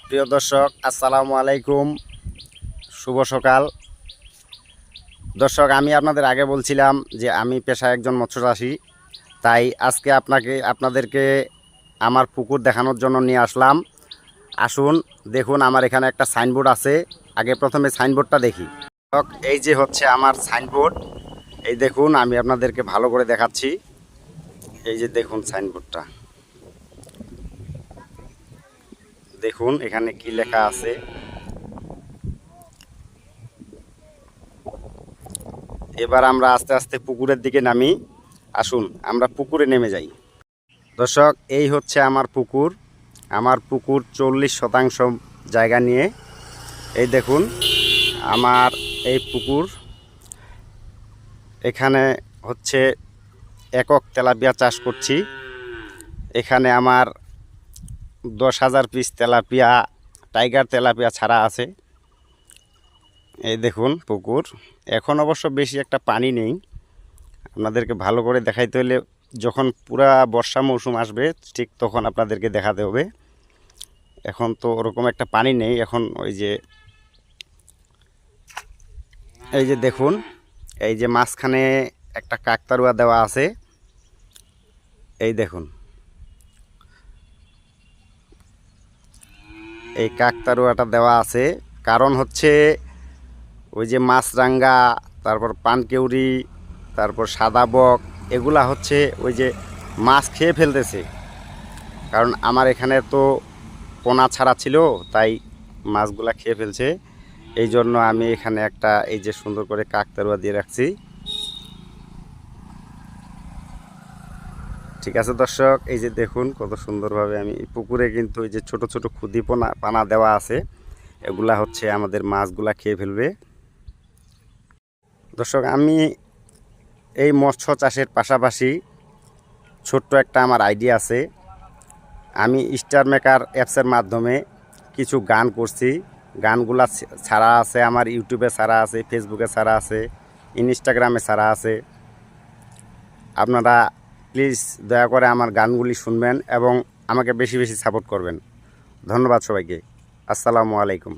প্রিয় দর্শক, আসসালামু আলাইকুম। শুভ সকাল। দর্শক, আমি আপনাদের আগে বলছিলাম যে আমি পেশায় একজন মৎস্য চাষী। তাই আজকে আপনাদেরকে আমার পুকুর দেখানোর জন্য নিয়ে আসলাম। আসুন দেখুন, আমার এখানে একটা সাইনবোর্ড আছে। আগে প্রথমে সাইনবোর্ডটা দেখি। দর্শক, এই যে হচ্ছে আমার সাইনবোর্ড। এই দেখুন, আমি আপনাদেরকে ভালো করে দেখাচ্ছি। এই যে দেখুন সাইনবোর্ডটা, দেখুন এখানে কি লেখা আছে। এবার আমরা আস্তে আস্তে পুকুরের দিকে নামি। আসুন আমরা পুকুরে নেমে যাই। দর্শক, এই হচ্ছে আমার পুকুর। আমার পুকুর 40% জায়গা নিয়ে। এই দেখুন আমার এই পুকুর। এখানে হচ্ছে একক তেলাপিয়া চাষ করছি। এখানে আমার 10,000 পিস তেলাপিয়া, টাইগার তেলাপিয়া ছাড়া আছে। এই দেখুন পুকুর। এখন অবশ্য বেশি একটা পানি নেই। আপনাদেরকে ভালো করে দেখাইতে হলে যখন পুরা বর্ষা মৌসুম আসবে ঠিক তখন আপনাদেরকে দেখাতে হবে। এখন তো ওরকম একটা পানি নেই। এখন এই যে দেখুন, এই যে মাঝখানে একটা কাকতাড়ুয়া দেওয়া আছে। এই দেখুন, এই কাকতাড়ুয়াটা দেওয়া আছে কারণ হচ্ছে ওই যে মাছরাঙ্গা, তারপর পানকেউরি, তারপর সাদা বক, এগুলা হচ্ছে ওই যে মাছ খেয়ে ফেলতেছে। কারণ আমার এখানে তো পোনা ছাড়া ছিল, তাই মাছগুলা খেয়ে ফেলছে। এই জন্য আমি এখানে একটা এই যে সুন্দর করে কাকতাড়ুয়া দিয়ে রাখছি। ঠিক আছে দর্শক, এই যে দেখুন কত সুন্দরভাবে আমি পুকুরে কিন্তু এই যে ছোট ছোট খুদি পানা দেওয়া আছে। এগুলা হচ্ছে আমাদের মাছগুলা খেয়ে ফেলবে। দর্শক, আমি এই মৎস্য চাষের পাশাপাশি ছোট্ট একটা আমার আইডিয়া আছে। আমি স্টার মেকার অ্যাপসের মাধ্যমে কিছু গান করছি। গানগুলা ছাড়া আছে আমার ইউটিউবে, ছাড়া আছে ফেসবুকে, ছাড়া আছে ইনস্টাগ্রামে, ছাড়া আছে। আপনারা প্লিজ দয়া করে আমার গানগুলি শুনবেন এবং আমাকে বেশি বেশি সাপোর্ট করবেন। ধন্যবাদ সবাইকে। আসসালামু আলাইকুম।